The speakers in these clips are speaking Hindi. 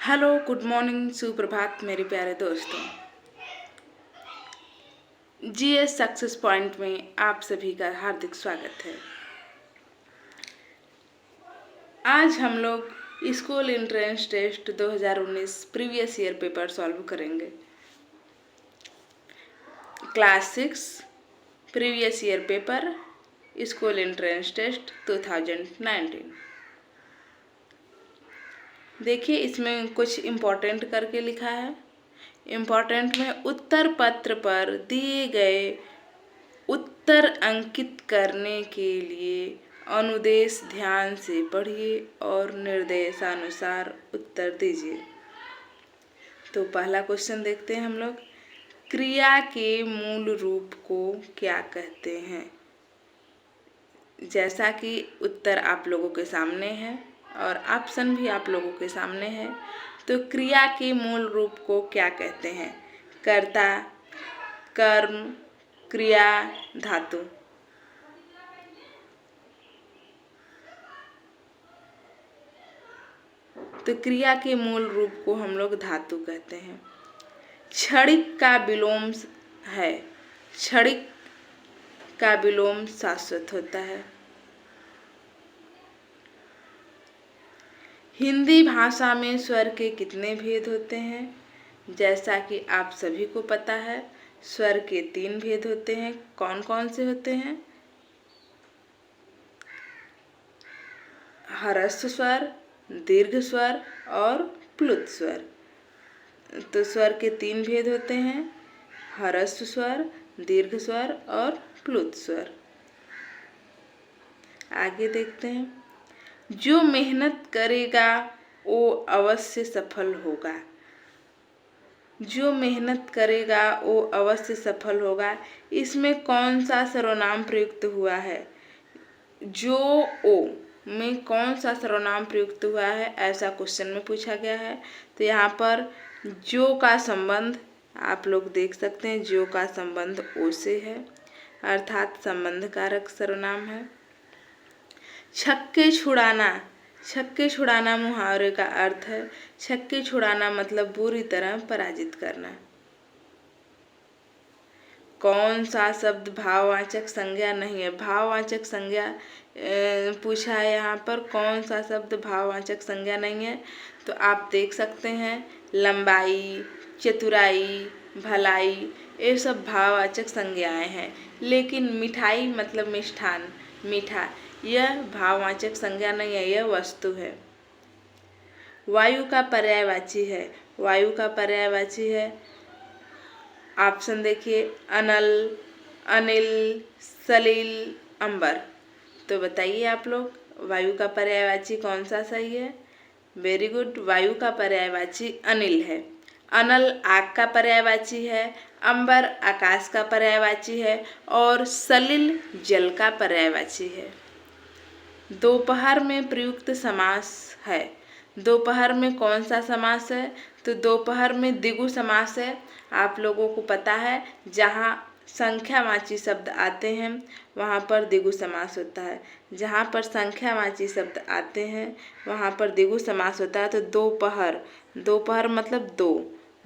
हेलो, गुड मॉर्निंग, सुप्रभात मेरे प्यारे दोस्तों। जीएस सक्सेस पॉइंट में आप सभी का हार्दिक स्वागत है। आज हम लोग school entrance test 2019 previous year paper solve करेंगे। Class 6 previous year paper school entrance test 2019। देखिए, इसमें कुछ इम्पोर्टेंट करके लिखा है। इम्पोर्टेंट में उत्तर पत्र पर दिए गए उत्तर अंकित करने के लिए अनुदेश ध्यान से पढ़िए और निर्देशानुसार उत्तर दीजिए। तो पहला क्वेश्चन देखते हैं हम लोग। क्रिया के मूल रूप को क्या कहते हैं? जैसा कि उत्तर आप लोगों के सामने है और ऑप्शन भी आप लोगों के सामने है, तो क्रिया के मूल रूप को क्या कहते हैं? कर्ता, कर्म, क्रिया, धातु। तो क्रिया के मूल रूप को हम लोग धातु कहते हैं। क्षणिक का विलोम है। क्षणिक का विलोम शाश्वत होता है। हिंदी भाषा में स्वर के कितने भेद होते हैं? जैसा कि आप सभी को पता है, स्वर के 3 भेद होते हैं। कौन कौन से होते हैं? ह्रस्व स्वर, दीर्घ स्वर और प्लुत स्वर। तो स्वर के 3 भेद होते हैं, ह्रस्व स्वर, दीर्घ स्वर और प्लुत स्वर। आगे देखते हैं। जो मेहनत करेगा वो अवश्य सफल होगा। जो मेहनत करेगा वो अवश्य सफल होगा। इसमें कौन सा सर्वनाम प्रयुक्त हुआ है? जो ओ में कौन सा सर्वनाम प्रयुक्त हुआ है, ऐसा क्वेश्चन में पूछा गया है। तो यहाँ पर जो का संबंध आप लोग देख सकते हैं। जो का संबंध ओ से है, अर्थात संबंध कारक सर्वनाम है। छक्के छुड़ाना। छक्के छुड़ाना मुहावरे का अर्थ है। छक्के छुड़ाना मतलब बुरी तरह पराजित करना। कौन सा शब्द भाववाचक संज्ञा नहीं है? भाववाचक संज्ञा पूछा है यहाँ पर। कौन सा शब्द भाववाचक संज्ञा नहीं है? तो आप देख सकते हैं, लंबाई, चतुराई, भलाई, ये सब भाववाचक संज्ञाएं हैं। लेकिन मिठाई मतलब मिष्ठान, मीठा, यह भाववाचक संज्ञा नहीं है, यह वस्तु है। वायु का पर्यायवाची है। वायु का पर्यायवाची है, ऑप्शन देखिए, अनल, अनिल, सलील, अंबर। तो बताइए आप लोग, वायु का पर्यायवाची कौन सा सही है? वेरी गुड, वायु का पर्यायवाची अनिल है। अनल आग का पर्यायवाची है, अंबर आकाश का पर्यायवाची है और सलिल जल का पर्यायवाची है। दोपहर में प्रयुक्त समास है। दोपहर में कौन सा समास है? तो दोपहर में द्विगु समास है। आप लोगों को पता है, जहाँ संख्यावाची शब्द आते हैं वहाँ पर द्विगु समास होता है। जहाँ पर संख्यावाची शब्द आते हैं वहाँ पर द्विगु समास होता है। तो दोपहर, दोपहर मतलब दो।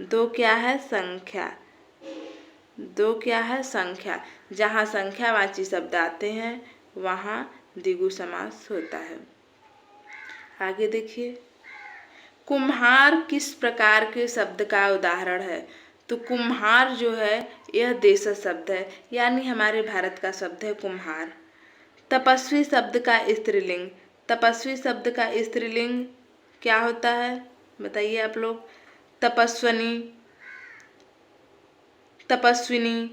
दो क्या है? संख्या। दो क्या है? संख्या। जहाँ संख्यावाची शब्द आते हैं वहाँ द्विगु समास होता है। आगे देखिए। कुम्हार किस प्रकार के शब्द का उदाहरण है? तो कुम्हार जो है यह देशज शब्द है, यानी हमारे भारत का शब्द है कुम्हार। तपस्वी शब्द का स्त्रीलिंग। तपस्वी शब्द का स्त्रीलिंग क्या होता है? बताइए आप लोग। तपस्विनी, तपस्विनी,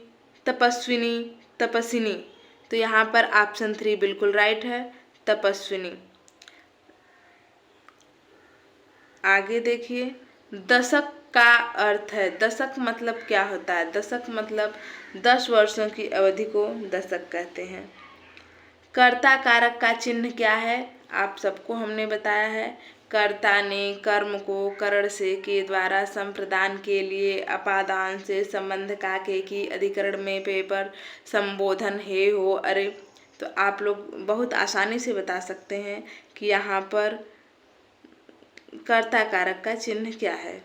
तपस्विनी, तपस्विनी। तो यहाँ पर ऑप्शन 3 बिल्कुल राइट है, तपस्विनी। आगे देखिए। दशक का अर्थ है। दशक मतलब क्या होता है? दशक मतलब 10 वर्षों की अवधि को दशक कहते हैं। कर्ता कारक का चिन्ह क्या है? आप सबको हमने बताया है। कर्ता ने कर्म को करण से के द्वारा संप्रदान के लिए अपादान से संबंध का के की अधिकरण में पेपर संबोधन हे हो। अरे, तो आप लोग बहुत आसानी से बता सकते हैं कि यहाँ पर कर्ता कारक का चिन्ह क्या है?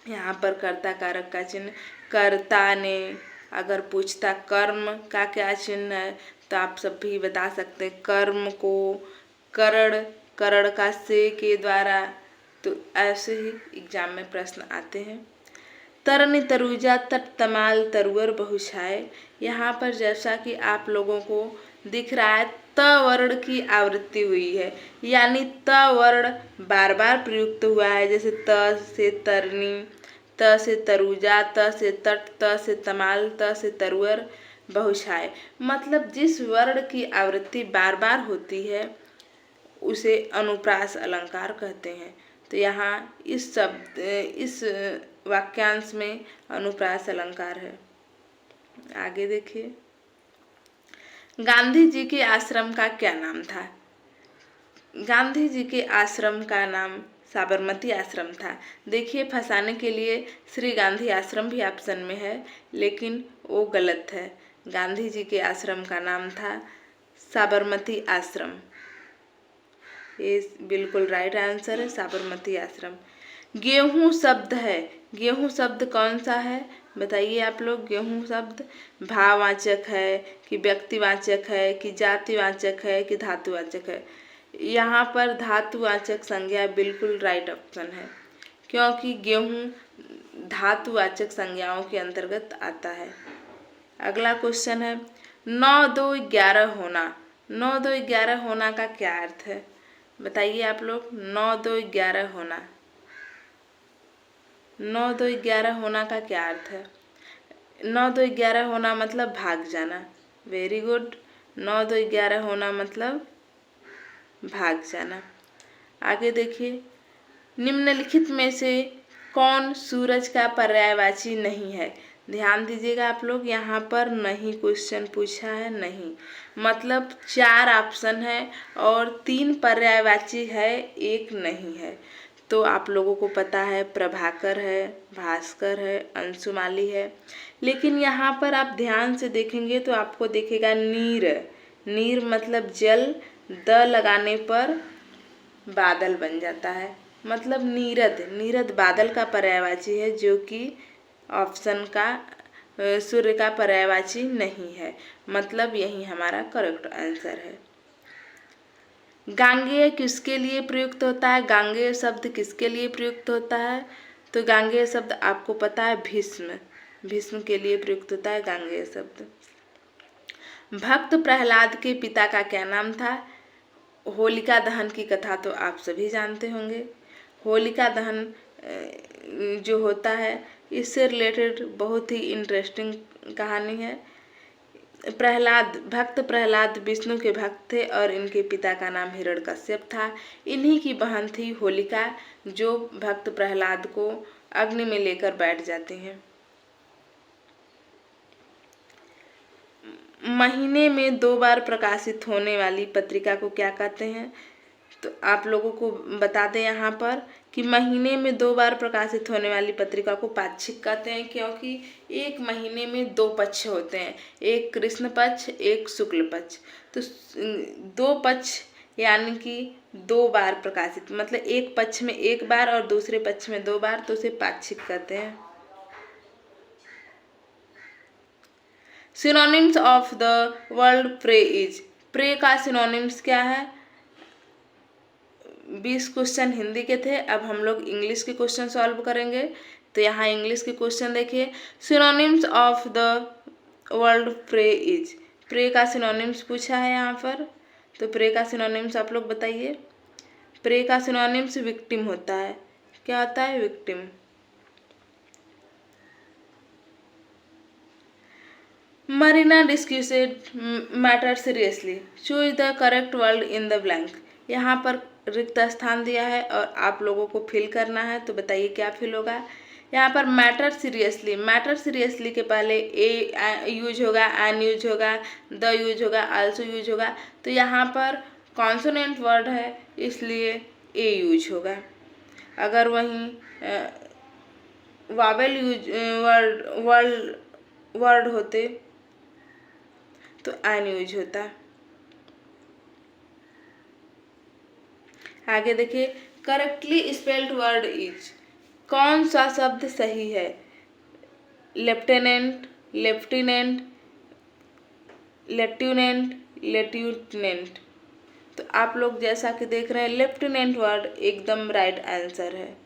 यहाँ पर कर्ता कारक का चिन्ह कर्ता ने। अगर पूछता कर्म का क्या चिन्ह है तो आप सब भी बता सकते हैं कर्म को करण, करण का से के द्वारा। तो ऐसे ही एग्जाम में प्रश्न आते हैं। तरनी तरुजा तट तमाल तरुअर बहुछाए। यहाँ पर जैसा कि आप लोगों को दिख रहा है त वर्ण की आवृत्ति हुई है, यानी त वर्ण बार बार प्रयुक्त हुआ है। जैसे त से तरनी, त से तरुजा, त से तट, त से तमाल, त से तरुअर बहुछाए। मतलब जिस वर्ण की आवृत्ति बार बार होती है उसे अनुप्रास अलंकार कहते हैं। तो यहाँ इस वाक्यांश में अनुप्रास अलंकार है। आगे देखिए, गांधी जी के आश्रम का क्या नाम था? गांधी जी के आश्रम का नाम साबरमती आश्रम था। देखिए, फंसाने के लिए श्री गांधी आश्रम भी ऑप्शन में है, लेकिन वो गलत है। गांधी जी के आश्रम का नाम था साबरमती आश्रम। ये बिल्कुल राइट आंसर है, साबरमती आश्रम। गेहूं शब्द है, गेहूं शब्द कौन सा है बताइए आप लोग। गेहूं शब्द भाववाचक है कि व्यक्तिवाचक है कि जातिवाचक है कि धातुवाचक है? यहाँ पर धातुवाचक संज्ञा बिल्कुल राइट ऑप्शन है, क्योंकि गेहूं धातुवाचक संज्ञाओं के अंतर्गत आता है। अगला क्वेश्चन है 9 2 11 होना। 9 2 11 होना का क्या अर्थ है बताइए आप लोग। 9 2 11 होना, 9 2 11 होना का क्या अर्थ है? 9 2 11 होना मतलब भाग जाना। Very good. 9 2 11 होना मतलब भाग जाना। आगे देखिए, निम्नलिखित में से कौन सूरज का पर्यायवाची नहीं है? ध्यान दीजिएगा आप लोग, यहाँ पर नहीं क्वेश्चन पूछा है। नहीं मतलब 4 ऑप्शन है और 3 पर्यायवाची है, 1 नहीं है। तो आप लोगों को पता है प्रभाकर है, भास्कर है, अंशुमाली है। लेकिन यहाँ पर आप ध्यान से देखेंगे तो आपको दिखेगा नीर। नीर मतलब जल, द लगाने पर बादल बन जाता है, मतलब नीरद। नीरद बादल का पर्यायवाची है, जो कि ऑप्शन का सूर्य का पर्यायवाची नहीं है। मतलब यही हमारा करेक्ट आंसर है। गांगेय किसके लिए प्रयुक्त होता है? गांगेय शब्द किसके लिए प्रयुक्त होता है? तो गांगेय शब्द आपको पता है भीष्म, भीष्म के लिए प्रयुक्त होता है गांगेय शब्द। भक्त प्रहलाद के पिता का क्या नाम था? होलिका दहन की कथा तो आप सभी जानते होंगे। होलिका दहन जो होता है, इससे रिलेटेड बहुत ही इंटरेस्टिंग कहानी है। भक्त प्रहलाद विष्णु के भक्त थे और इनके पिता का नाम हिरण्यकश्यप था। इन्हीं की बहन थी होलिका, जो भक्त प्रहलाद को अग्नि में लेकर बैठ जाती हैं। महीने में 2 बार प्रकाशित होने वाली पत्रिका को क्या कहते हैं? तो आप लोगों को बता दें यहाँ पर कि महीने में 2 बार प्रकाशित होने वाली पत्रिका को पाक्षिक कहते हैं, क्योंकि एक महीने में 2 पक्ष होते हैं, एक कृष्ण पक्ष, एक शुक्ल पक्ष। तो 2 पक्ष यानी कि 2 बार प्रकाशित, मतलब एक पक्ष में 1 बार और दूसरे पक्ष में 2 बार, तो उसे पाक्षिक कहते हैं। Synonyms of the word pray is. Pray का सिनोनिम्स क्या है? 20 क्वेश्चन हिंदी के थे, अब हम लोग इंग्लिश के क्वेश्चन सॉल्व करेंगे। तो यहाँ इंग्लिश के क्वेश्चन देखिए। Synonyms of the word pray is. Pray का सिनोनिम्स पूछा है यहाँ पर, तो प्रे का सिनोनिम्स आप लोग बताइए। प्रे का सिनोनिम्स विक्टिम होता है। क्या होता है? Victim. Marina discussed matter seriously. Choose the correct word in the blank. यहाँ पर रिक्त स्थान दिया है और आप लोगों को फिल करना है, तो बताइए क्या फिल होगा। यहाँ पर मैटर सीरियसली, मैटर सीरियसली के पहले ए यूज होगा, एन यूज होगा, द यूज होगा, आल्सो यूज होगा। तो यहाँ पर कॉन्सोनेंट वर्ड है, इसलिए ए यूज होगा। अगर वहीं वावेल यूज वर्ड होते तो एन यूज होता। आगे देखिए, करेक्टली स्पेल्ड वर्ड इज, कौन सा शब्द सही है? Lieutenant, lieutenant, lieutenant, lieutenant. तो आप लोग जैसा कि देख रहे हैं लेफ्टिनेंट वर्ड एकदम राइट आंसर है।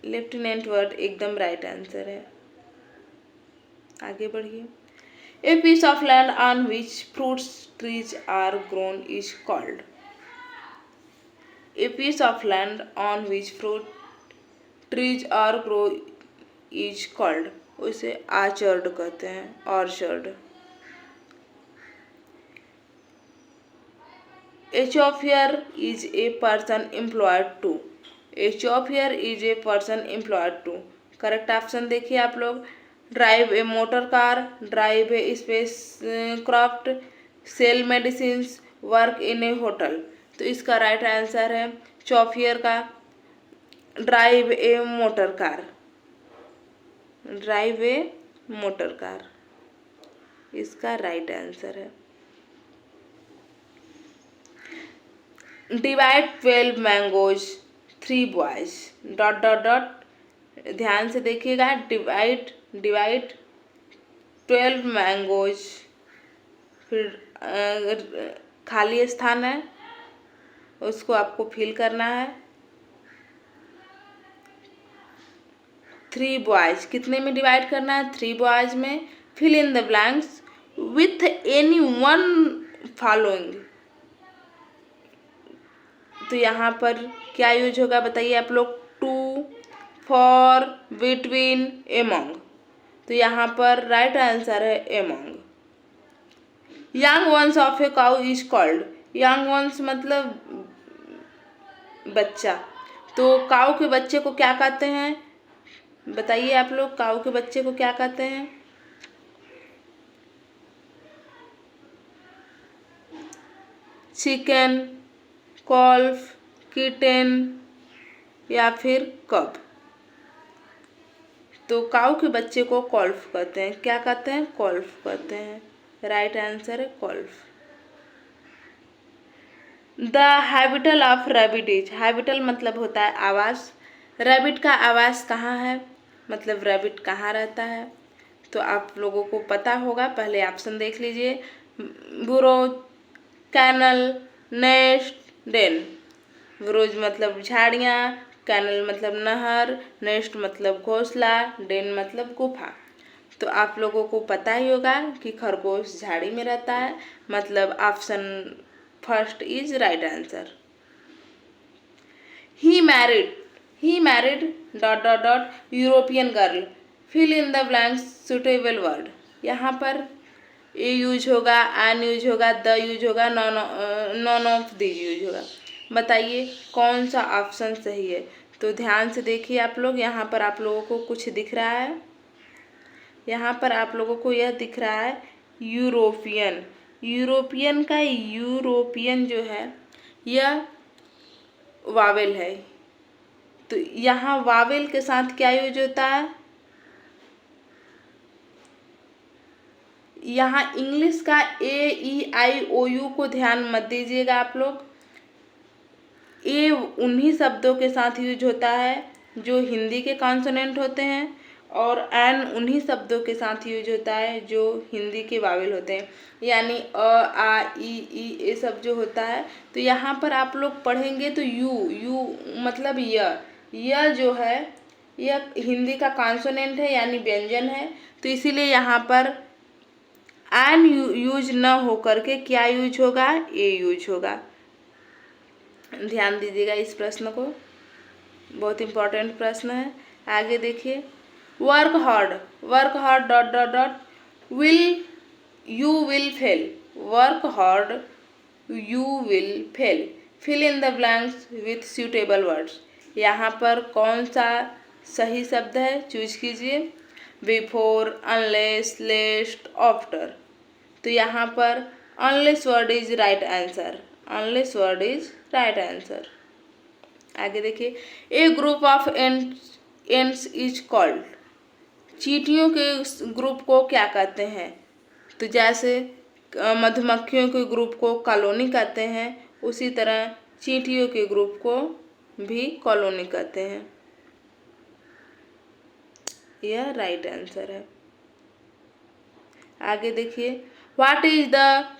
लेफ्टिनेंट वर्ड एकदम राइट आंसर है। आगे बढ़िए। A piece of land on which fruits trees are grown is called. A piece of land on which fruit trees are grow is called, उसे आर्चर्ड कहते हैं, orchard. A chauffeur is a person employed to, A chauffeur is a person employed to। Correct option देखिए आप लोग, drive a motor car, drive a spacecraft, sell medicine, work in a hotel. तो इसका राइट आंसर है चौफियर का drive a motor car, drive a motor car इसका राइट आंसर है। Divide 12 mangoes 3 boys dot dot dot, ध्यान से देखिएगा, डिवाइड 12 मैंगोज, फिर खाली स्थान है उसको आपको फिल करना है। 3 बॉयज कितने में डिवाइड करना है? 3 बॉयज में। Fill in the blanks with any one following. तो यहाँ पर क्या यूज होगा बताइए आप लोग? To, for, between, among. तो यहाँ पर राइट आंसर है among. Young ones of a cow is called, young ones मतलब बच्चा। तो काऊ के बच्चे को क्या कहते हैं बताइए आप लोग? काऊ के बच्चे को क्या कहते हैं? चिकन, कॉल्फ, किटन या फिर कब। तो काऊ के बच्चे को कॉल्फ कहते हैं। क्या कहते हैं? कॉल्फ कहते हैं। राइट आंसर है calf. The habitat of rabbit is, habitat मतलब होता है आवास। रैबिट का आवास कहाँ है, मतलब रैबिट कहाँ रहता है? तो आप लोगों को पता होगा, पहले ऑप्शन देख लीजिए। बुरो, कैनल, नेस्ट, डेन। बुरोज मतलब झाड़ियाँ, कैनल मतलब नहर, नेस्ट मतलब घोंसला, डेन मतलब गुफा। तो आप लोगों को पता ही होगा कि खरगोश झाड़ी में रहता है, मतलब option first is right answer. He married dot dot dot European girl, fill in the blanks suitable word. यहाँ पर ए यूज होगा, एन यूज होगा, द यूज होगा, नॉन ऑफ दीज यूज होगा। बताइए कौन सा ऑप्शन सही है? तो ध्यान से देखिए आप लोग, यहाँ पर आप लोगों को कुछ दिख रहा है, यहाँ पर आप लोगों को यह दिख रहा है यूरोपियन। यूरोपियन का यूरोपियन जो है यह वावेल है। तो यहाँ वावेल के साथ क्या यूज होता है? यहाँ इंग्लिश का ए, ई, आई, ओ, यू को ध्यान मत दीजिएगा आप लोग। ए उन्हीं शब्दों के साथ यूज होता है जो हिंदी के कॉन्सोनेंट होते हैं, और एन उन्हीं शब्दों के साथ यूज होता है जो हिंदी के वावेल होते हैं, यानी अ, आ, ई, ये सब जो होता है। तो यहाँ पर आप लोग पढ़ेंगे तो यू मतलब यह जो है यह हिंदी का कॉन्सोनेंट है यानी व्यंजन है। तो इसीलिए यहाँ पर एन यूज न हो करके क्या यूज होगा? ए यूज होगा। ध्यान दीजिएगा इस प्रश्न को, बहुत इम्पोर्टेंट प्रश्न है। आगे देखिए, work hard dot dot dot will you will fail, work hard you will fail, fill in the blanks with suitable words. यहाँ पर कौन सा सही शब्द है? चूज कीजिए। Before, unless, lest, after. तो यहाँ पर unless word is right answer, unless word is right answer. आगे देखिए, a group of ants is called, चींटियों के ग्रुप को क्या कहते हैं? तो जैसे मधुमक्खियों के ग्रुप को कॉलोनी कहते हैं, उसी तरह चींटियों के ग्रुप को भी कॉलोनी कहते हैं। यह राइट आंसर है। आगे देखिए, what is the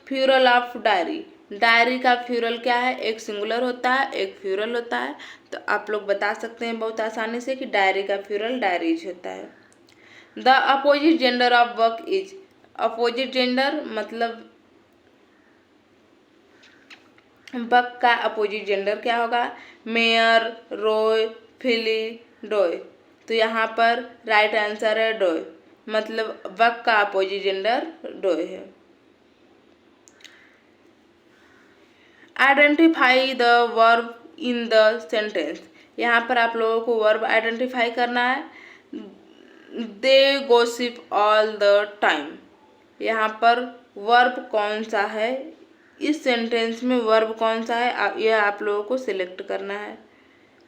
funeral of diary. Diary का फ्यूरल क्या है? एक सिंगुलर होता है, एक फ्यूरल होता है। तो आप लोग बता सकते हैं बहुत आसानी से कि डायरी का फ्यूरल डायरीज होता है। The opposite gender of buck is. Opposite gender मतलब बक का अपोजिट जेंडर क्या होगा? Mare, roe, filly, doe. तो यहाँ पर राइट आंसर है डोय, मतलब बक का अपोजिट जेंडर डोय है। Identify the verb in the sentence. यहाँ पर आप लोगों को वर्ब आइडेंटिफाई करना है। दे गोसिप ऑल द टाइम। यहाँ पर वर्ब कौन सा है? इस सेंटेंस में वर्ब कौन सा है यह आप लोगों को सिलेक्ट करना है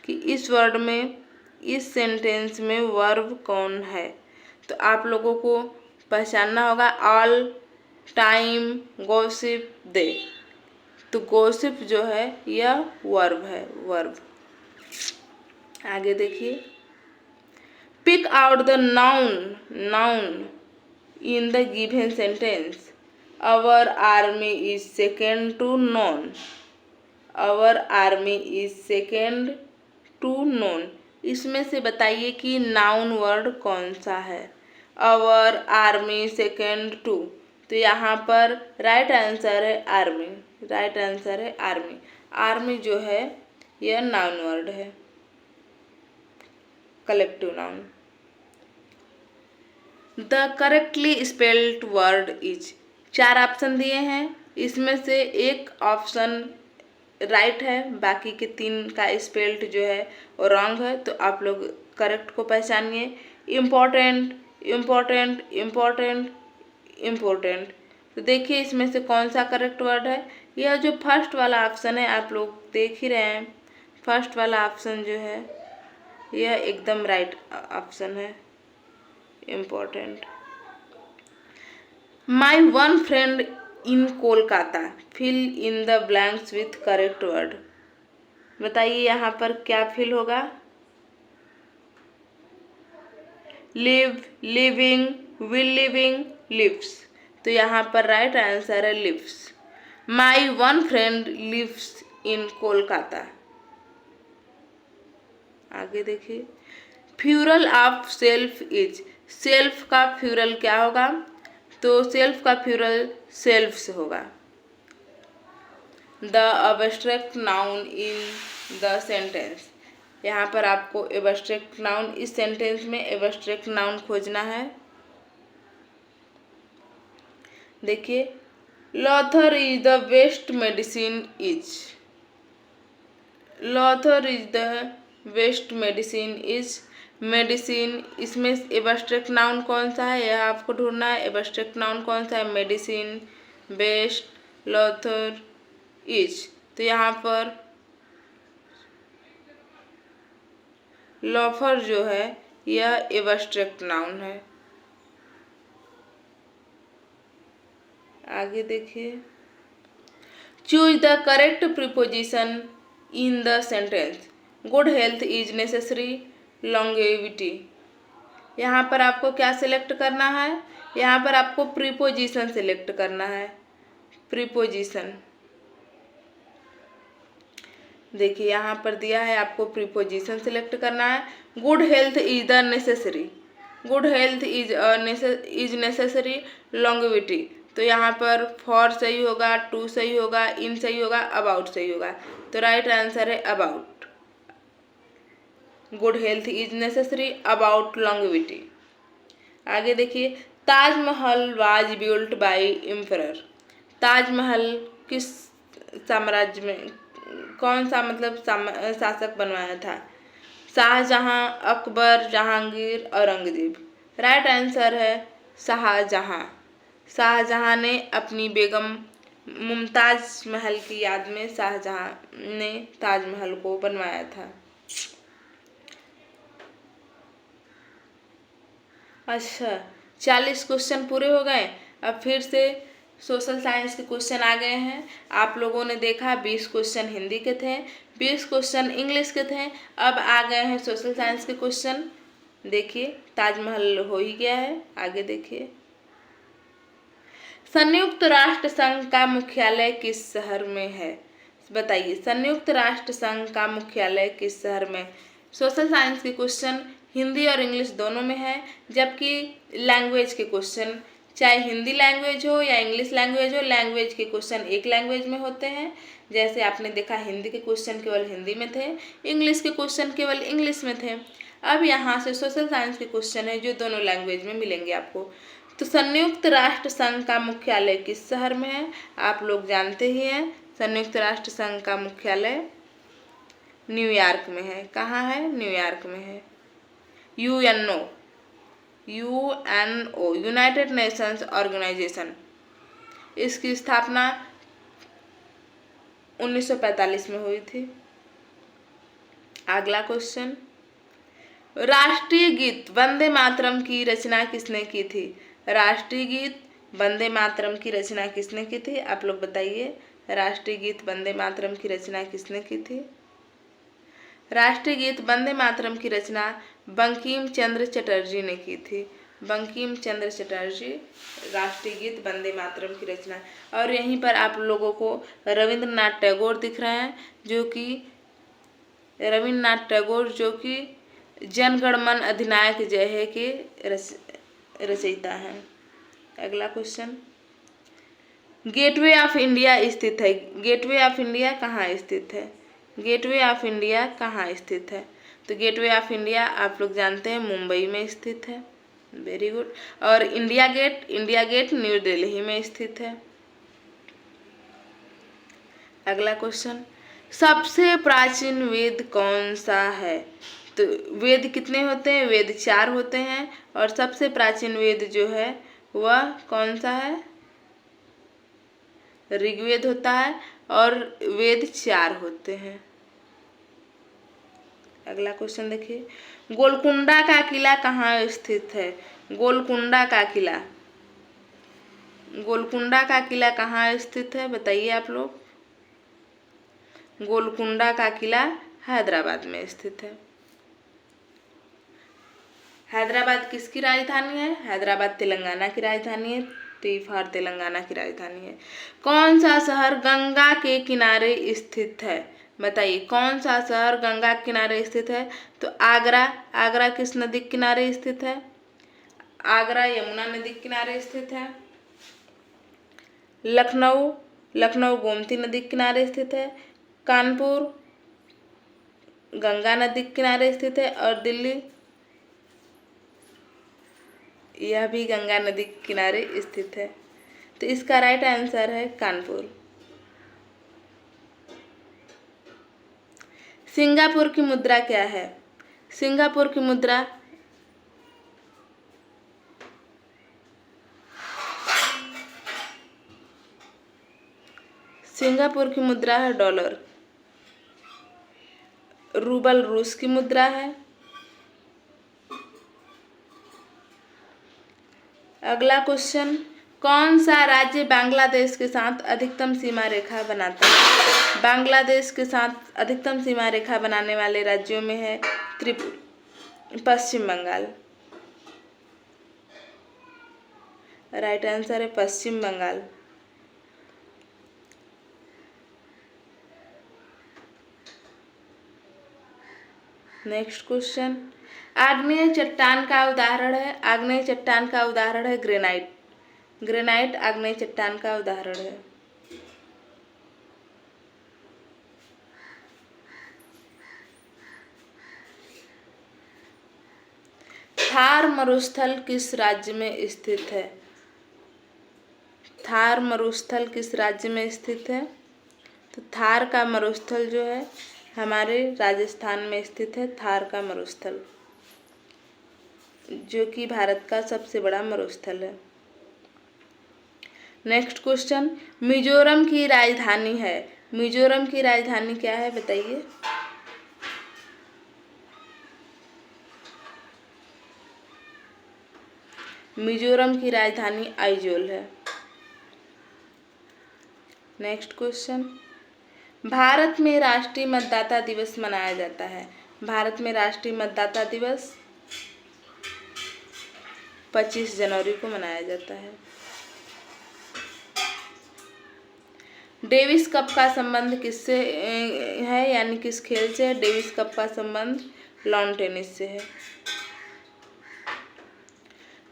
कि इस वर्ड में, इस सेंटेंस में वर्ब कौन है। तो आप लोगों को पहचानना होगा ऑल टाइम गॉसिप दे। तो गॉसिप जो है यह वर्ब है, वर्ब। आगे देखिए, pick out the noun, noun in the given sentence. Our army is second to none. Our army is second to none. इसमें से बताइए कि नाउन वर्ड कौन सा है? Our army second to। तो यहाँ पर राइट आंसर है आर्मी, राइट आंसर है आर्मी। आर्मी जो है यह नाउन वर्ड है, collective noun. The correctly spelled word is. 4 option दिए हैं, इसमें से एक ऑप्शन राइट है, बाकी के 3 का स्पेल्ड जो है वो रॉन्ग है। तो आप लोग करेक्ट को पहचानिए। Important, important, important, important. तो देखिए इसमें से कौन सा करेक्ट वर्ड है? यह जो फर्स्ट वाला ऑप्शन है, आप लोग देख ही रहे हैं, फर्स्ट वाला ऑप्शन जो है यह एकदम राइट ऑप्शन है, important. My one friend in Kolkata, fill in the blanks with correct word. बताइए यहाँ पर क्या फिल होगा? Live, living, will living, lives. तो यहाँ पर राइट आंसर है lives. My one friend lives in Kolkata. आगे देखिए, plural of self is. Self का फ्यूरल क्या होगा? तो सेल्फ का फ्यूरल सेल्फ्स होगा। The abstract noun in the sentence. यहाँ पर आपको एब्स्ट्रैक्ट नाउन, इस सेंटेंस में एब्स्ट्रैक्ट नाउन खोजना है। देखिए, Lothar is the best medicine is. Lothar is the best medicine is. Medicine, इसमें एब्स्ट्रैक्ट नाउन कौन सा है यह आपको ढूंढना है। एब्स्ट्रैक्ट नाउन कौन सा है? Medicine, best, Lothar, is. तो यहाँ पर लॉफर जो है यह एब्स्ट्रैक्ट नाउन है। आगे देखिए, choose the correct preposition in the sentence. Good health is necessary, longevity. यहाँ पर आपको क्या सिलेक्ट करना है? यहाँ पर आपको प्रीपोजिशन सिलेक्ट करना है, प्रीपोजिशन। देखिए यहाँ पर दिया है, आपको प्रीपोजिशन सिलेक्ट करना है। Good health is the necessary, good health is necessary, longevity. तो यहाँ पर फॉर सही होगा, टू सही होगा, इन सही होगा, अबाउट सही होगा। तो राइट आंसर है about. Good health is necessary, about longevity. आगे देखिए, Taj Mahal was built by emperor. Taj Mahal किस साम्राज्य में, कौन सा मतलब शासक बनवाया था? शाहजहां, अकबर, जहांगीर, औरंगजेब। राइट आंसर है शाहजहां। शाहजहां ने अपनी बेगम मुमताज महल की याद में शाहजहां ने ताजमहल को बनवाया था। अच्छा, 40 क्वेश्चन पूरे हो गए। अब फिर से सोशल साइंस के क्वेश्चन आ गए हैं। आप लोगों ने देखा 20 क्वेश्चन हिंदी के थे, 20 क्वेश्चन इंग्लिश के थे। अब आ गए हैं सोशल साइंस के क्वेश्चन। देखिए ताजमहल हो ही गया है, आगे देखिए। संयुक्त राष्ट्र संघ का मुख्यालय किस शहर में है? बताइए, संयुक्त राष्ट्र संघ का मुख्यालय किस शहर में? सोशल साइंस के क्वेश्चन हिंदी और इंग्लिश दोनों में है, जबकि लैंग्वेज के क्वेश्चन चाहे हिंदी लैंग्वेज हो या इंग्लिश लैंग्वेज हो, लैंग्वेज के क्वेश्चन एक लैंग्वेज में होते हैं। जैसे आपने देखा हिंदी के क्वेश्चन केवल हिंदी में थे, इंग्लिश के क्वेश्चन केवल इंग्लिश में थे। अब यहाँ से सोशल साइंस के क्वेश्चन है जो दोनों लैंग्वेज में मिलेंगे आपको। तो संयुक्त राष्ट्र संघ का मुख्यालय किस शहर में है? आप लोग जानते ही हैं, संयुक्त राष्ट्र संघ का मुख्यालय न्यूयॉर्क में है। कहाँ है? न्यूयॉर्क में है। यूएनओ, यूनाइटेड नेशंस ऑर्गेनाइजेशन, इसकी स्थापना 1945 में हुई थी। अगला क्वेश्चन, राष्ट्रीय गीत वंदे मातरम की रचना किसने की थी? राष्ट्रीय गीत वंदे मातरम की रचना किसने की थी? आप लोग बताइए, राष्ट्रीय गीत वंदे मातरम की रचना किसने की थी? राष्ट्रीय गीत वंदे मातरम की रचना बंकिम चंद्र चटर्जी ने की थी। बंकिम चंद्र चटर्जी राष्ट्रीय गीत वंदे मातरम की रचना। और यहीं पर आप लोगों को रविंद्रनाथ टैगोर दिख रहे हैं, जो कि रविंद्रनाथ टैगोर जो कि जनगण मन अधिनायक जय हे के रचयिता हैं। अगला क्वेश्चन, गेटवे ऑफ इंडिया स्थित है। गेटवे ऑफ इंडिया कहाँ स्थित है? गेटवे ऑफ इंडिया कहाँ स्थित है? तो गेटवे ऑफ इंडिया आप लोग जानते हैं मुंबई में स्थित है। Very good. और इंडिया गेट न्यू दिल्ली में स्थित है। अगला क्वेश्चन, सबसे प्राचीन वेद कौन सा है? तो वेद कितने होते हैं? वेद 4 होते हैं। और सबसे प्राचीन वेद जो है वह कौन सा है? ऋग्वेद होता है। और वेद 4 होते हैं। अगला क्वेश्चन देखिए, गोलकुंडा का किला कहाँ स्थित है? गोलकुंडा का किला, गोलकुंडा का किला कहाँ स्थित है? बताइए आप लोग। गोलकुंडा का किला हैदराबाद में स्थित है। हैदराबाद किसकी राजधानी है? हैदराबाद तेलंगाना की राजधानी है। तीफार तेलंगाना की राजधानी है। कौन सा शहर गंगा के किनारे स्थित है? बताइए, कौन सा शहर गंगा के किनारे स्थित है? तो आगरा। आगरा किस नदी के किनारे स्थित है? आगरा यमुना नदी के किनारे स्थित है। लखनऊ, लखनऊ गोमती नदी के किनारे स्थित है। कानपुर गंगा नदी के किनारे स्थित है। और दिल्ली, यह भी गंगा नदी के किनारे स्थित है। तो इसका राइट आंसर है कानपुर। सिंगापुर की मुद्रा क्या है? सिंगापुर की मुद्रा है डॉलर। रूबल रूस की मुद्रा है। अगला क्वेश्चन, कौन सा राज्य बांग्लादेश के साथ अधिकतम सीमा रेखा बनाता है? बांग्लादेश के साथ अधिकतम सीमा रेखा बनाने वाले राज्यों में है पश्चिम बंगाल। राइट आंसर है पश्चिम बंगाल। नेक्स्ट क्वेश्चन, आग्नेय चट्टान का उदाहरण है। आग्नेय चट्टान का उदाहरण है ग्रेनाइट। ग्रेनाइट आग्नेय चट्टान का उदाहरण है। थार मरुस्थल किस राज्य में स्थित है? थार मरुस्थल किस राज्य में स्थित है? तो थार का मरुस्थल जो है हमारे राजस्थान में स्थित है। थार का मरुस्थल, जो कि भारत का सबसे बड़ा मरुस्थल है। नेक्स्ट क्वेश्चन, मिजोरम की राजधानी है। मिजोरम की राजधानी क्या है? बताइए। मिजोरम की राजधानी आइजोल है। नेक्स्ट क्वेश्चन, भारत में राष्ट्रीय मतदाता दिवस मनाया जाता है। भारत में राष्ट्रीय मतदाता दिवस 25 जनवरी को मनाया जाता है। डेविस कप का संबंध किससे है, यानी किस खेल से है? डेविस कप का संबंध लॉन टेनिस से है।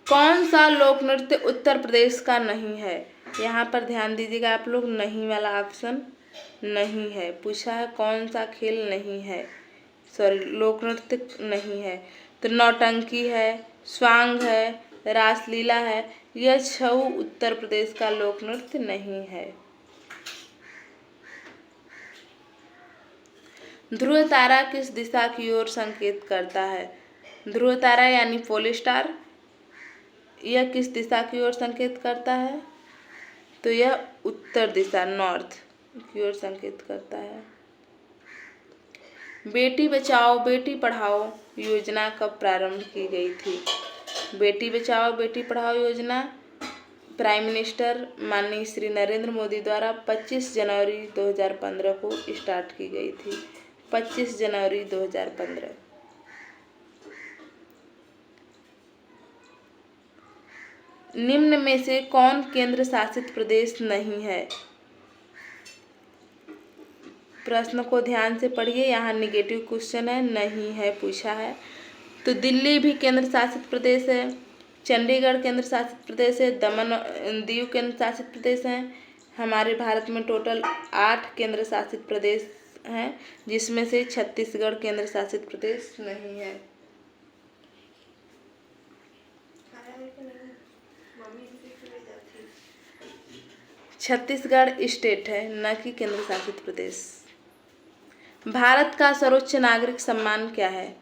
कौन सा लोक नृत्य उत्तर प्रदेश का नहीं है? यहाँ पर ध्यान दीजिएगा आप लोग, नहीं वाला ऑप्शन नहीं है पूछा है। कौन सा खेल नहीं है, सॉरी लोक नृत्य नहीं है? तो नौटंकी है, स्वांग है, रासलीला है, यह छऊ उत्तर प्रदेश का लोक नृत्य नहीं है। ध्रुव तारा किस दिशा की ओर संकेत करता है? ध्रुव तारा यानी पोल स्टार, यह किस दिशा की ओर संकेत करता है? तो यह उत्तर दिशा, नॉर्थ की ओर संकेत करता है। बेटी बचाओ बेटी पढ़ाओ योजना कब प्रारंभ की गई थी? बेटी बचाओ बेटी पढ़ाओ योजना प्राइम मिनिस्टर माननीय श्री नरेंद्र मोदी द्वारा 25 जनवरी 2015 को स्टार्ट की गई थी। 25 जनवरी 2015। निम्न में से कौन केंद्र शासित प्रदेश नहीं है? प्रश्न को ध्यान से पढ़िए, यहाँ निगेटिव क्वेश्चन है, नहीं है पूछा है। तो दिल्ली भी केंद्र शासित प्रदेश है, चंडीगढ़ केंद्र शासित प्रदेश है, दमन दीव केंद्र शासित प्रदेश है। हमारे भारत में टोटल 8 केंद्र शासित प्रदेश हैं, जिसमें से छत्तीसगढ़ केंद्र शासित प्रदेश नहीं है। छत्तीसगढ़ स्टेट है, न कि केंद्र शासित प्रदेश। भारत का सर्वोच्च नागरिक सम्मान क्या है?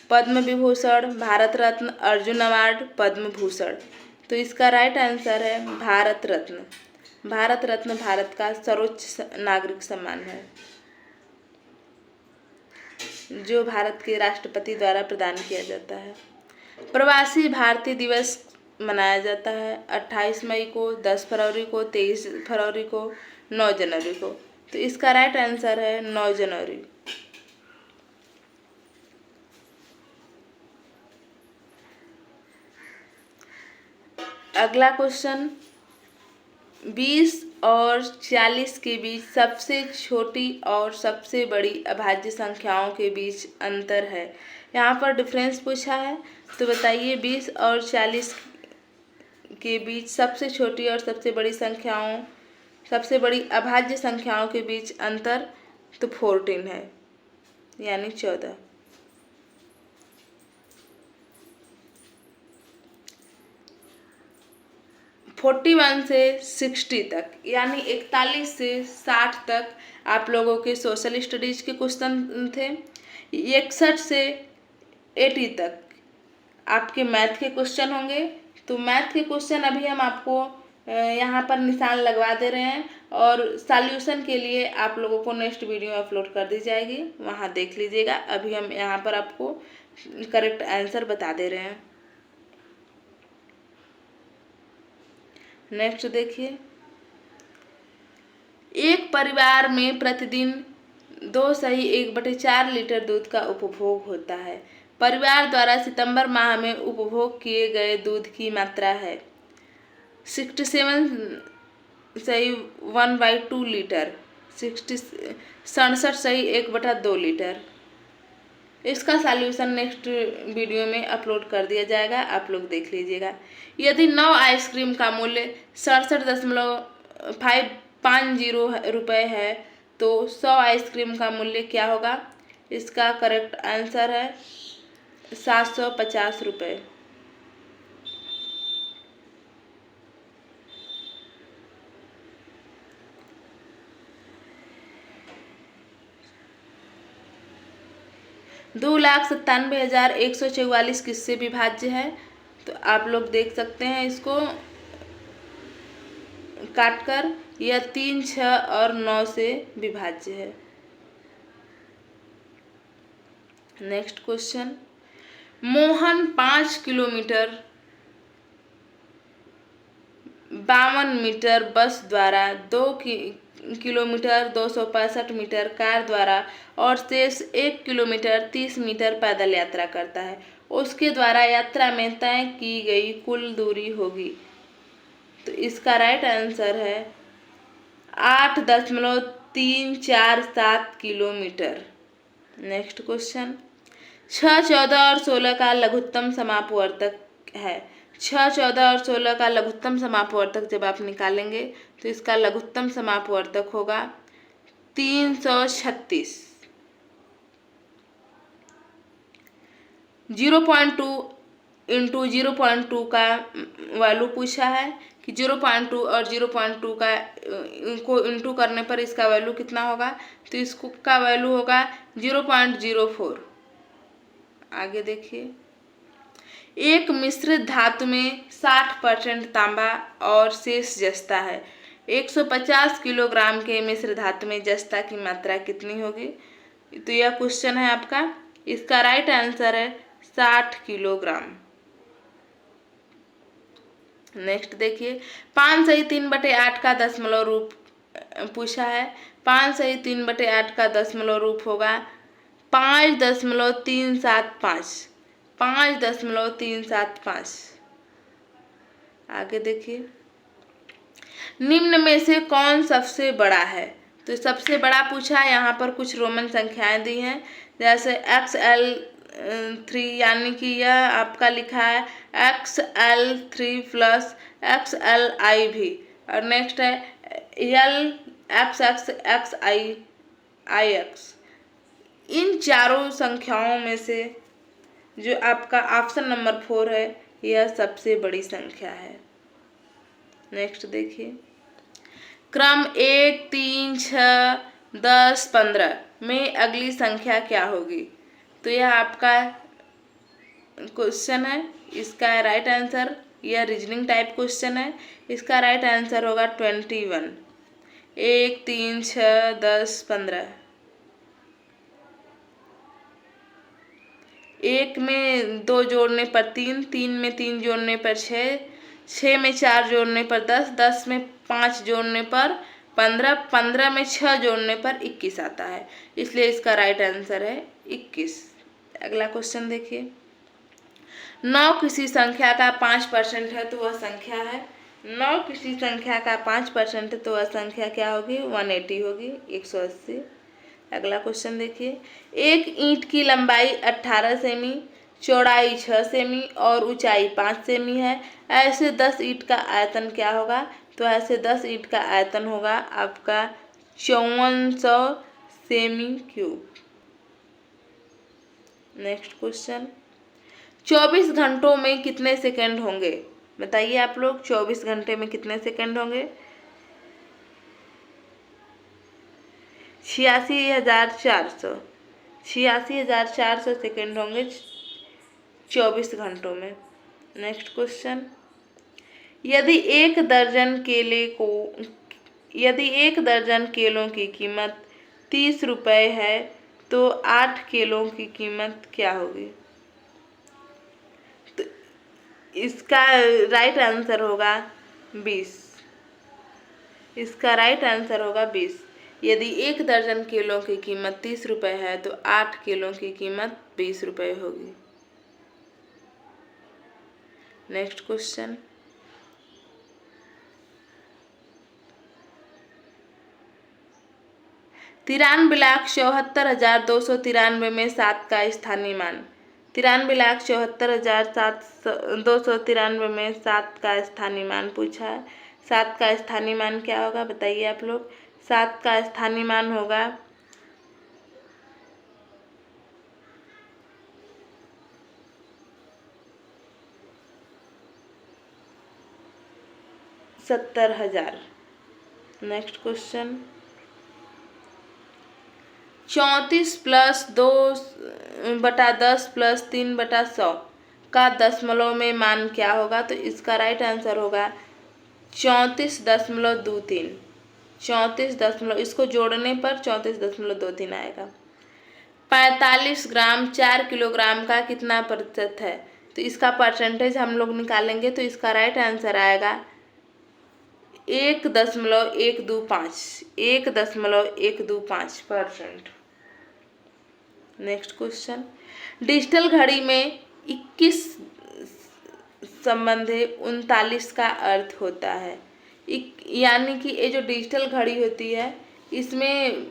पद्म विभूषण, भारत रत्न, अर्जुन अवार्ड, पद्म भूषण। तो इसका राइट आंसर है भारत रत्न। भारत रत्न भारत का सर्वोच्च नागरिक सम्मान है, जो भारत के राष्ट्रपति द्वारा प्रदान किया जाता है। प्रवासी भारतीय दिवस मनाया जाता है 28 मई को, 10 फरवरी को, 23 फरवरी को, 9 जनवरी को। तो इसका राइट आंसर है 9 जनवरी। अगला क्वेश्चन, 20 और 40 के बीच सबसे छोटी और सबसे बड़ी अभाज्य संख्याओं के बीच अंतर है। यहाँ पर डिफरेंस पूछा है, तो बताइए 20 और 40 के बीच सबसे छोटी और सबसे बड़ी अभाज्य संख्याओं के बीच अंतर, तो 14 है, यानी 14। (41) से 60 तक, यानी 41 से 60 तक आप लोगों के सोशल स्टडीज के क्वेश्चन थे। 61 से 80 तक आपके मैथ के क्वेश्चन होंगे। तो मैथ के क्वेश्चन अभी हम आपको यहाँ पर निशान लगवा दे रहे हैं, और सॉल्यूशन के लिए आप लोगों को नेक्स्ट वीडियो अपलोड कर दी जाएगी, वहाँ देख लीजिएगा। अभी हम यहाँ पर आपको करेक्ट आंसर बता दे रहे हैं। नेक्स्ट देखिए, एक परिवार में प्रतिदिन 2.1/4 लीटर दूध का उपभोग होता है। परिवार द्वारा सितंबर माह में उपभोग किए गए दूध की मात्रा है 67.1/2 लीटर, 67.1/2 लीटर। इसका सॉल्यूशन नेक्स्ट वीडियो में अपलोड कर दिया जाएगा, आप लोग देख लीजिएगा। यदि 9 आइसक्रीम का मूल्य 67.550 रुपये है, तो 100 आइसक्रीम का मूल्य क्या होगा? इसका करेक्ट आंसर है 750 रुपये। दो 2,97,144 किससे विभाज्य है? तो आप लोग देख सकते हैं इसको काटकर, यह 3, 6 और 9 से विभाज्य है। Next question, Mohan 5 kilometre 52 metre bus द्वारा 2 किलोमीटर 265 मीटर कार द्वारा और शेष 1 किलोमीटर 30 मीटर पैदल यात्रा करता है, उसके द्वारा यात्रा में तय की गई कुल दूरी होगी। तो इसका राइट आंसर है 8.347 किलोमीटर। नेक्स्ट क्वेश्चन, 6, 14 और 16 का लघुत्तम समापवर्तक है। 6, 14 और 16 का लघुत्तम समापवर्तक जब आप निकालेंगे तो इसका लघुत्तम समापवर्तक होगा 336। 0.2 इंटू 0.2 का वैल्यू पूछा है कि 0.2 और 0.2 का को इंटू करने पर इसका वैल्यू कितना होगा, तो इसको का वैल्यू होगा 0.04। आगे देखिए, एक मिश्रित धातु में 60% तांबा और शेष जस्ता है। 150 किलोग्राम के मिश्र धातु में जस्ता की मात्रा कितनी होगी? तो यह क्वेश्चन है आपका। इसका राइट आंसर है 60 किलोग्राम। नेक्स्ट देखिए, 5 सही 3/8 का दशमलव रूप पूछा है। 5 सही 3/8 का दशमलव रूप होगा 5.375। 5.375। आगे देखिए, निम्न में से कौन सबसे बड़ा है? तो सबसे बड़ा पूछा है, यहाँ पर कुछ रोमन संख्याएं दी हैं, जैसे XL3, यानी कि यह आपका लिखा है XL3 प्लस XLI भी, और नेक्स्ट है LXXXIX। इन चारों संख्याओं में से जो आपका ऑप्शन नंबर 4 है, यह सबसे बड़ी संख्या है। नेक्स्ट देखिए, क्रम 1, 3, 6, 10, 15 में अगली संख्या क्या होगी? तो यह आपका क्वेश्चन है। इसका राइट आंसर, यह रीजनिंग टाइप क्वेश्चन है, इसका राइट आंसर होगा 21। 1, 3, 6, 10, 15। 1 में 2 जोड़ने पर 3, 3 में 3 जोड़ने पर 6, 6 में 4 जोड़ने पर 10, 10 में 5 जोड़ने पर 15, 15 में 6 जोड़ने पर 21 आता है, इसलिए इसका राइट आंसर है 21। अगला क्वेश्चन देखिए, 9 किसी संख्या का 5% है तो वह संख्या है। 9 किसी संख्या का 5% है तो वह संख्या क्या होगी? 180 होगी, 180। अगला क्वेश्चन देखिए, एक ईंट की लंबाई 18 सेमी, चौड़ाई 6 सेमी और ऊंचाई 5 सेमी है। ऐसे 10 ईंट का आयतन क्या होगा? तो ऐसे 10 ईंट का आयतन होगा आपका 5400 सेमी क्यूब। नेक्स्ट क्वेश्चन, 24 घंटों में कितने सेकंड होंगे? बताइए आप लोग, 24 घंटे में कितने सेकंड होंगे? 86,400। 86,400 सेकेंड होंगे 24 घंटों में। नेक्स्ट क्वेश्चन, यदि एक दर्जन केलों की कीमत 30 रुपये है तो 8 केलों की कीमत क्या होगी? तो इसका राइट आंसर होगा 20। इसका राइट आंसर होगा 20। यदि एक दर्जन केलों की कीमत 30 रुपये है तो 8 केलों की कीमत 20 रुपये होगी। नेक्स्ट क्वेश्चन, 93,74,293 में 7 का स्थानीय मान। 93,74,293 में 7 का स्थानीय मान पूछा है। 7 का स्थानीय मान क्या होगा? बताइए आप लोग। 7 का स्थानीय मान होगा 70,000। नेक्स्ट क्वेश्चन, 34 प्लस 2/10 प्लस 3/100 का दशमलव में मान क्या होगा? तो इसका राइट आंसर होगा 34.23। 34 इसको जोड़ने पर 34.23 आएगा। 45 ग्राम 4 किलोग्राम का कितना प्रतिशत है? तो इसका परसेंटेज हम लोग निकालेंगे तो इसका राइट आंसर आएगा 1.125%। नेक्स्ट क्वेश्चन, डिजिटल घड़ी में 21 संबंधे 39 का अर्थ होता है। यानी कि ये जो डिजिटल घड़ी होती है इसमें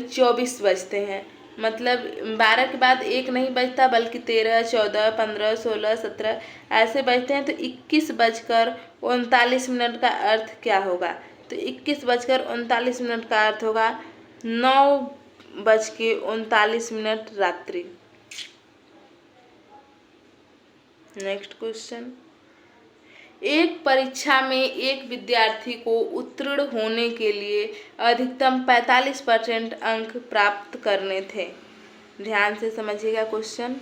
24 बजते हैं, मतलब 12 के बाद एक नहीं बजता बल्कि 13, 14, 15, 16, 17 ऐसे बजते हैं। तो 21:39 का अर्थ क्या होगा? तो 21:39 का अर्थ होगा 9:39 रात्रि। नेक्स्ट क्वेश्चन, एक परीक्षा में एक विद्यार्थी को उत्तीर्ण होने के लिए अधिकतम 45% अंक प्राप्त करने थे। ध्यान से समझिएगा क्वेश्चन।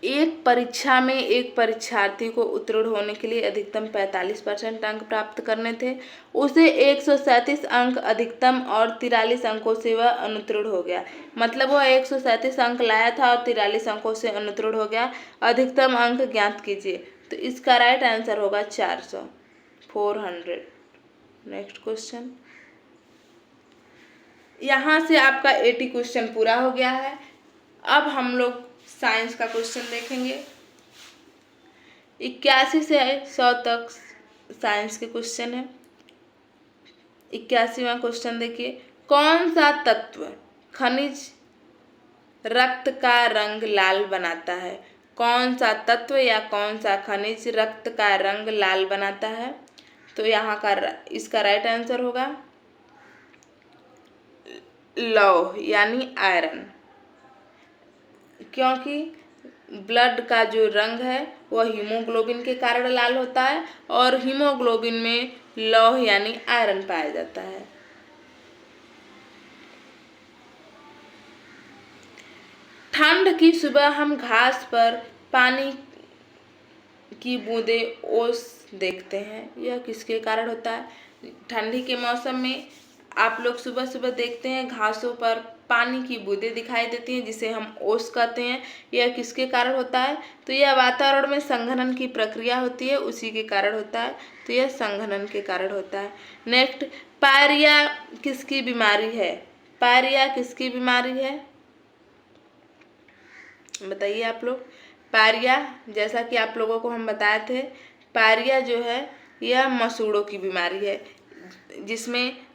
एक परीक्षा में एक परीक्षार्थी को उत्तीर्ण होने के लिए अधिकतम 45% अंक प्राप्त करने थे। उसे 137 अंक अधिकतम और 43 अंकों से वह अनुत्तीर्ण हो गया। मतलब वह 137 अंक लाया था और 43 अंकों से अनुत्तीर्ण हो गया। अधिकतम अंक ज्ञात कीजिए। तो इसका राइट आंसर होगा 400। नेक्स्ट क्वेश्चन, यहाँ से आपका 80 क्वेश्चन पूरा हो गया है। अब हम लोग साइंस का क्वेश्चन देखेंगे। 81 से 100 तक साइंस के क्वेश्चन है। 81वां क्वेश्चन देखिए, कौन सा तत्व खनिज रक्त का रंग लाल बनाता है? कौन सा तत्व या कौन सा खनिज रक्त का रंग लाल बनाता है? तो यहाँ का इसका राइट आंसर होगा लौह यानी आयरन, क्योंकि ब्लड का जो रंग है वह हीमोग्लोबिन के कारण लाल होता है और हीमोग्लोबिन में लौह यानी आयरन पाया जाता है। ठंड की सुबह हम घास पर पानी की बूंदें ओस देखते हैं, यह किसके कारण होता है? ठंडी के मौसम में आप लोग सुबह सुबह देखते हैं घासों पर पानी की बूंदें दिखाई देती हैं, जिसे हम ओस कहते हैं। यह किसके कारण होता है? तो यह वातावरण में संघनन की प्रक्रिया होती है, उसी के कारण होता है। तो यह संघनन के कारण होता है। नेक्स्ट, पायरिया किसकी बीमारी है? पायरिया किसकी बीमारी है बताइए आप लोग। पायरिया, जैसा कि आप लोगों को हम बताए थे, पायरिया जो है यह मसूड़ों की बीमारी है, जिसमें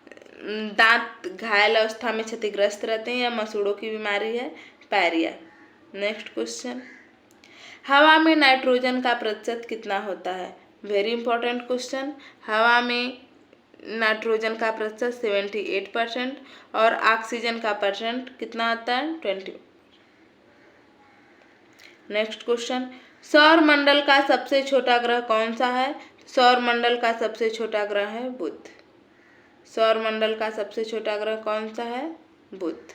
दांत घायल अवस्था में क्षतिग्रस्त रहते हैं। यह मसूड़ों की बीमारी है पायरिया। नेक्स्ट क्वेश्चन, हवा में नाइट्रोजन का प्रतिशत कितना होता है? Very important question. हवा में नाइट्रोजन का प्रतिशत 78% और ऑक्सीजन का परसेंट कितना आता है? 20। नेक्स्ट क्वेश्चन, सौर मंडल का सबसे छोटा ग्रह कौन सा है? सौर मंडल का सबसे छोटा ग्रह है बुध। सौर मंडल का सबसे छोटा ग्रह कौन सा है? बुध।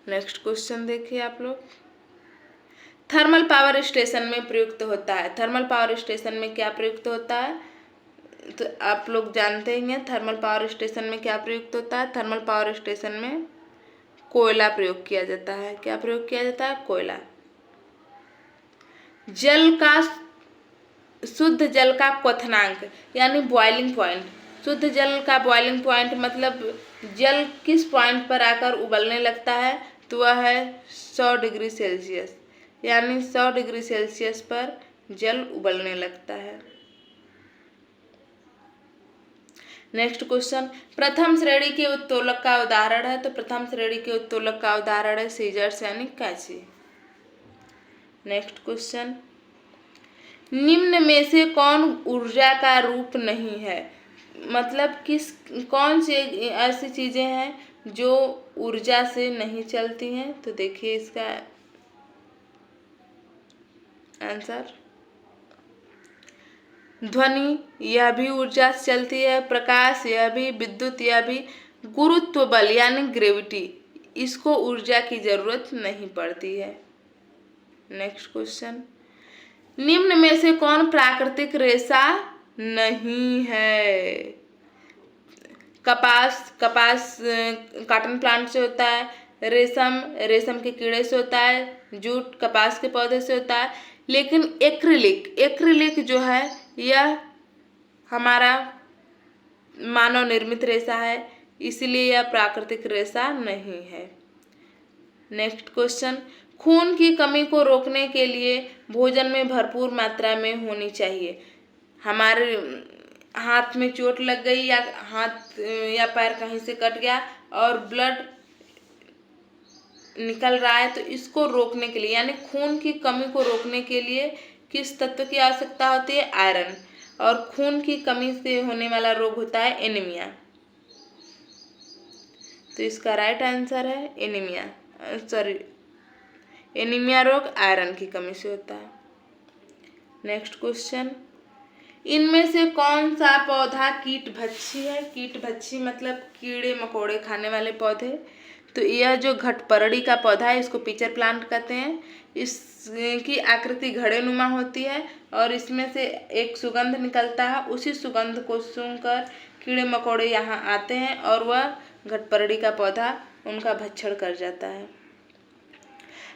नेक्स्ट क्वेश्चन देखिए आप लोग, थर्मल पावर स्टेशन में प्रयुक्त होता है। थर्मल पावर स्टेशन में क्या प्रयुक्त होता है? तो आप लोग जानते ही हैं थर्मल पावर स्टेशन में क्या प्रयुक्त होता है। थर्मल पावर स्टेशन में कोयला प्रयोग किया जाता है। क्या प्रयोग किया जाता है? कोयला। जल का शुद्ध जल का क्वथनांक यानी बॉइलिंग पॉइंट। शुद्ध जल का बॉइलिंग पॉइंट मतलब जल किस पॉइंट पर आकर उबलने लगता है? तो वह है 100 डिग्री सेल्सियस, यानी 100 डिग्री सेल्सियस पर जल उबलने लगता है। नेक्स्ट क्वेश्चन, प्रथम श्रेणी के उत्तोलक का उदाहरण है। तो प्रथम श्रेणी के उत्तोलक का उदाहरण है सीजर्स यानी कैंची। नेक्स्ट क्वेश्चन, निम्न में से कौन ऊर्जा का रूप नहीं है? मतलब कौन सी ऐसी चीजें हैं जो ऊर्जा से नहीं चलती हैं? तो देखिए इसका आंसर, ध्वनि यह भी ऊर्जा से चलती है, प्रकाश यह भी, विद्युत यह भी, गुरुत्व बल यानी ग्रेविटी, इसको ऊर्जा की जरूरत नहीं पड़ती है। नेक्स्ट क्वेश्चन, निम्न में से कौन प्राकृतिक रेशा नहीं है? कपास कॉटन प्लांट से होता है। रेशम के कीड़े से होता है। जूट कपास के पौधे से होता है। लेकिन एक्रिलिक जो है यह हमारा मानव निर्मित रेशा है, इसलिए यह प्राकृतिक रेशा नहीं है। नेक्स्ट क्वेश्चन, खून की कमी को रोकने के लिए भोजन में भरपूर मात्रा में होनी चाहिए। हमारे हाथ में चोट लग गई या हाथ या पैर कहीं से कट गया और ब्लड निकल रहा है, तो इसको रोकने के लिए यानी खून की कमी को रोकने के लिए किस तत्व की आवश्यकता होती है? आयरन। और खून की कमी से होने वाला रोग होता है एनीमिया। तो इसका राइट आंसर है एनीमिया। एनीमिया रोग आयरन की कमी से होता है। नेक्स्ट क्वेश्चन, इनमें से कौन सा पौधा कीटभक्षी है? कीटभक्षी मतलब कीड़े मकोड़े खाने वाले पौधे। तो यह जो घटपरड़ी का पौधा है इसको पिचर प्लांट कहते हैं। इसकी आकृति घड़ेनुमा होती है और इसमें से एक सुगंध निकलता है। उसी सुगंध को सूंघकर कीड़े मकोड़े यहाँ आते हैं और वह घटपरड़ी का पौधा उनका भक्षण कर जाता है।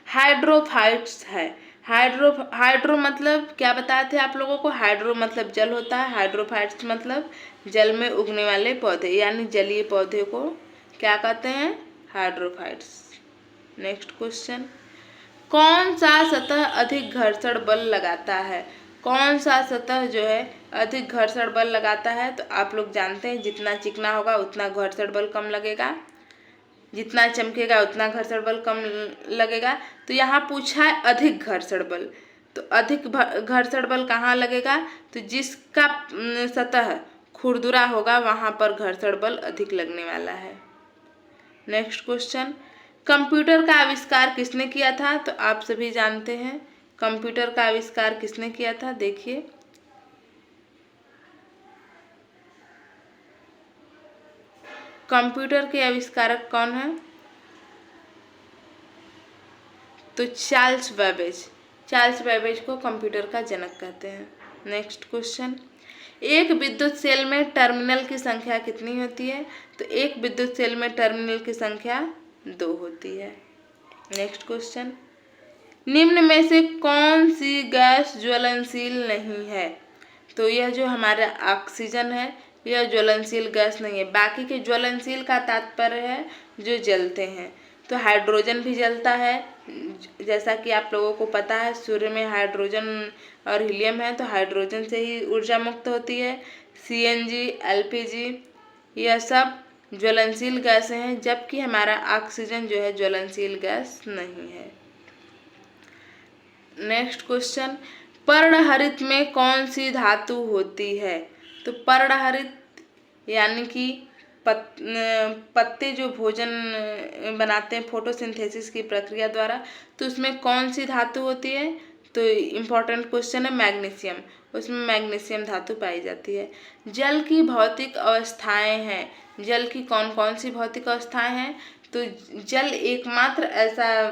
हाइड्रोफाइट्स है। हाइड्रो मतलब क्या बताए थे आप लोगों को? हाइड्रो मतलब जल होता है। हाइड्रोफाइट्स मतलब जल में उगने वाले पौधे यानी जलीय पौधे को क्या कहते हैं? हाइड्रोफाइट्स। नेक्स्ट क्वेश्चन, कौन सा सतह अधिक घर्षण बल लगाता है? कौन सा सतह जो है अधिक घर्षण बल लगाता है? तो आप लोग जानते हैं जितना चिकना होगा उतना घर्षण बल कम लगेगा, जितना चमकेगा उतना घर्षण बल कम लगेगा। तो यहाँ पूछा है अधिक घर्षण बल, तो अधिक घर्षण बल कहाँ लगेगा? तो जिसका सतह खुरदुरा होगा वहाँ पर घर्षण बल अधिक लगने वाला है। नेक्स्ट क्वेश्चन, कंप्यूटर का आविष्कार किसने किया था? तो आप सभी जानते हैं कंप्यूटर का आविष्कार किसने किया था। देखिए, कंप्यूटर के आविष्कारक कौन है? तो चार्ल्स बेबेज को कंप्यूटर का जनक कहते हैं। नेक्स्ट क्वेश्चन, एक विद्युत सेल में टर्मिनल की संख्या कितनी होती है? तो एक विद्युत सेल में टर्मिनल की संख्या 2 होती है। नेक्स्ट क्वेश्चन, निम्न में से कौन सी गैस ज्वलनशील नहीं है? तो यह जो हमारा ऑक्सीजन है यह ज्वलनशील गैस नहीं है। बाकी के ज्वलनशील का तात्पर्य है जो जलते हैं। तो हाइड्रोजन भी जलता है, जैसा कि आप लोगों को पता है सूर्य में हाइड्रोजन और हीलियम है, तो हाइड्रोजन से ही ऊर्जा मुक्त होती है। CNG, LPG यह सब ज्वलनशील गैसें हैं, जबकि हमारा ऑक्सीजन जो है ज्वलनशील गैस नहीं है। नेक्स्ट क्वेश्चन, पर्णहरित में कौन सी धातु होती है? तो पर्णहरित यानी कि पत्ते जो भोजन बनाते हैं फोटोसिंथेसिस की प्रक्रिया द्वारा, तो उसमें कौन सी धातु होती है? तो इम्पॉर्टेंट क्वेश्चन है मैग्नीशियम, उसमें मैग्नीशियम धातु पाई जाती है। जल की भौतिक अवस्थाएं हैं, जल की कौन कौन सी भौतिक अवस्थाएं हैं? तो जल एकमात्र ऐसा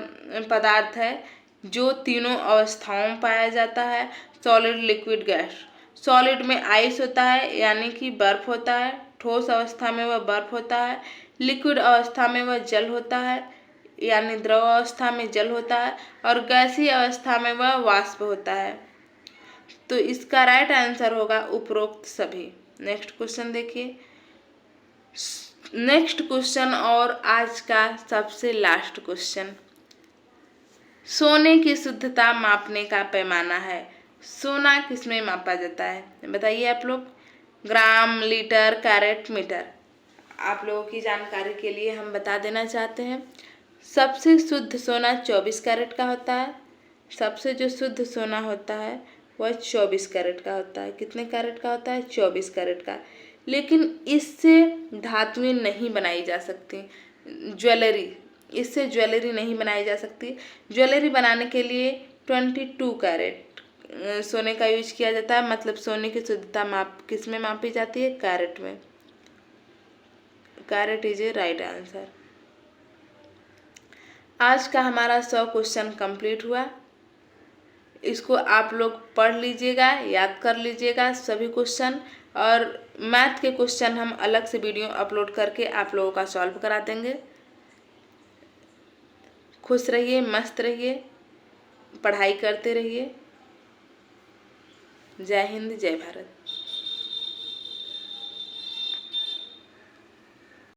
पदार्थ है जो तीनों अवस्थाओं में पाया जाता है। Solid, liquid, gas. सॉलिड में आइस होता है यानी कि बर्फ होता है, ठोस अवस्था में वह बर्फ होता है, लिक्विड अवस्था में वह जल होता है यानी द्रव अवस्था में जल होता है, और गैसीय अवस्था में वह वाष्प होता है। तो इसका राइट आंसर होगा उपरोक्त सभी। नेक्स्ट क्वेश्चन देखिए, नेक्स्ट क्वेश्चन और आज का सबसे लास्ट क्वेश्चन, सोने की शुद्धता मापने का पैमाना है। सोना किसमें मापा जाता है? बताइए आप लोग। ग्राम, लीटर, कैरेट, मीटर। आप लोगों की जानकारी के लिए हम बता देना चाहते हैं, सबसे शुद्ध सोना 24 कैरेट का होता है। सबसे जो शुद्ध सोना होता है वह 24 कैरेट का होता है। कितने कैरेट का होता है? 24 कैरेट का। लेकिन इससे धातुएं नहीं बनाई जा सकती, ज्वेलरी, इससे ज्वेलरी नहीं बनाई जा सकती। ज्वेलरी बनाने के लिए 22 कैरेट सोने का यूज किया जाता है। मतलब सोने की शुद्धता माप किस में मापी जाती है? कैरेट में। Carat is a right answer. आज का हमारा 100 क्वेश्चन कंप्लीट हुआ। इसको आप लोग पढ़ लीजिएगा, याद कर लीजिएगा सभी क्वेश्चन, और मैथ के क्वेश्चन हम अलग से वीडियो अपलोड करके आप लोगों का सॉल्व करा देंगे। खुश रहिए, मस्त रहिए, पढ़ाई करते रहिए। जय हिंद, जय भारत।